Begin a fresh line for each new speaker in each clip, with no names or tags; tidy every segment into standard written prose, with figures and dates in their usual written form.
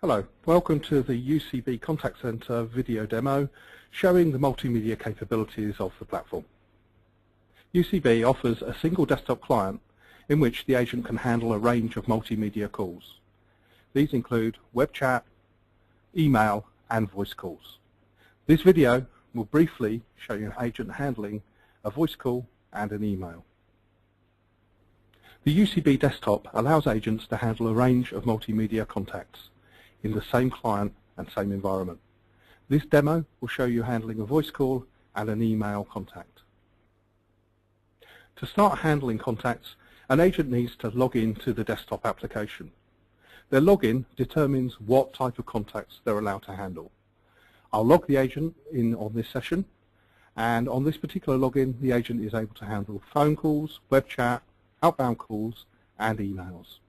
Hello, welcome to the UCB Contact Center video demo showing the multimedia capabilities of the platform. UCB offers a single desktop client in which the agent can handle a range of multimedia calls. These include web chat, email and voice calls. This video will briefly show you an agent handling a voice call and an email. The UCB desktop allows agents to handle a range of multimedia contacts in the same client and same environment. This demo will show you handling a voice call and an email contact. To start handling contacts, an agent needs to log in to the desktop application. Their login determines what type of contacts they're allowed to handle. I'll log the agent in on this session, and on this particular login the agent is able to handle phone calls, web chat, outbound calls and emails.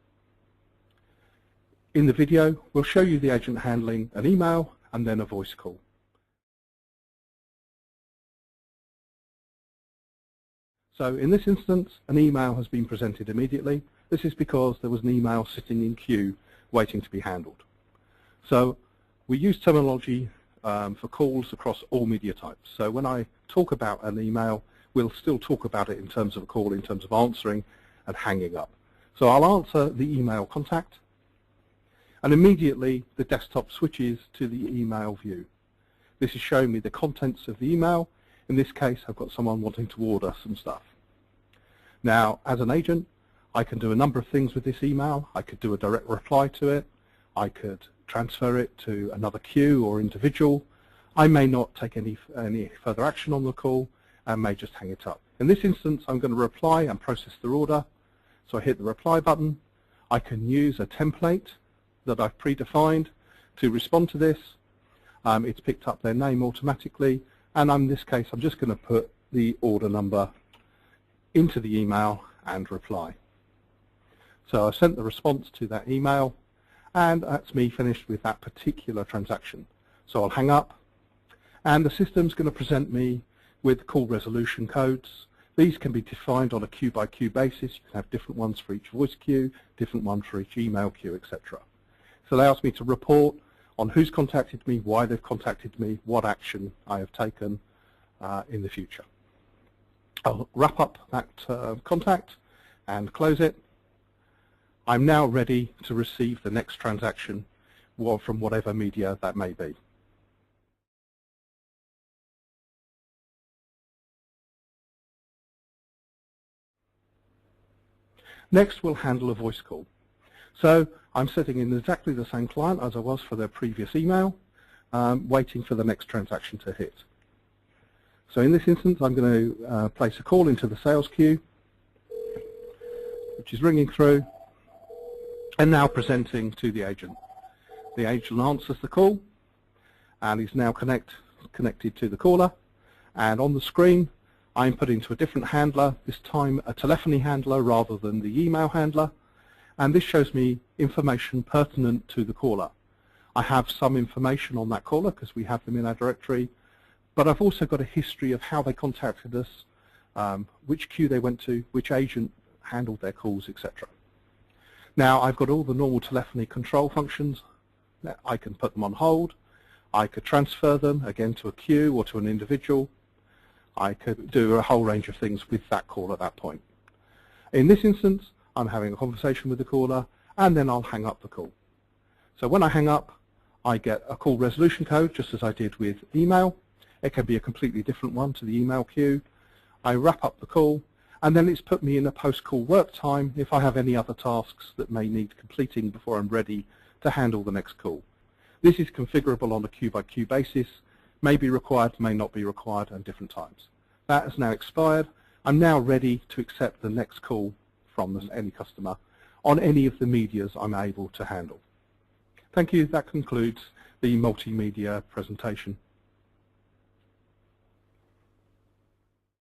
In the video, we'll show you the agent handling an email and then a voice call. So in this instance, an email has been presented immediately. This is because there was an email sitting in queue waiting to be handled. So we use terminology for calls across all media types. So when I talk about an email, we'll still talk about it in terms of a call, in terms of answering and hanging up. So I'll answer the email contact, and immediately the desktop switches to the email view. This is showing me the contents of the email. In this case, I've got someone wanting to order some stuff. Now, as an agent, I can do a number of things with this email. I could do a direct reply to it. I could transfer it to another queue or individual. I may not take any further action on the call and may just hang it up. In this instance, I'm going to reply and process their order. So I hit the reply button. I can use a template that I've predefined to respond to this. It's picked up their name automatically, and in this case I'm just going to put the order number into the email and reply. So I sent the response to that email, and that's me finished with that particular transaction. So I'll hang up, and the system's going to present me with call resolution codes. These can be defined on a queue by queue basis. You can have different ones for each voice queue, different ones for each email queue, etc. It allows me to report on who's contacted me, why they've contacted me, what action I have taken in the future. I'll wrap up that contact and close it. I'm now ready to receive the next transaction from whatever media that may be. Next, we'll handle a voice call. So I'm sitting in exactly the same client as I was for their previous email, waiting for the next transaction to hit. So in this instance, I'm going to place a call into the sales queue, which is ringing through and now presenting to the agent. The agent answers the call and is now connected to the caller, and on the screen I'm put into a different handler, this time a telephony handler rather than the email handler, and this shows me information pertinent to the caller. I have some information on that caller because we have them in our directory, but I've also got a history of how they contacted us, which queue they went to, which agent handled their calls, etc. Now I've got all the normal telephony control functions. I can put them on hold, I could transfer them again to a queue or to an individual. I could do a whole range of things with that call at that point. In this instance, I'm having a conversation with the caller, and then I'll hang up the call. So when I hang up, I get a call resolution code, just as I did with email. It can be a completely different one to the email queue. I wrap up the call, and then it's put me in a post-call work time if I have any other tasks that may need completing before I'm ready to handle the next call. This is configurable on a queue-by-queue basis, may be required, may not be required at different times. That has now expired. I'm now ready to accept the next call from any customer on any of the medias I'm able to handle. Thank you. That concludes the multimedia presentation.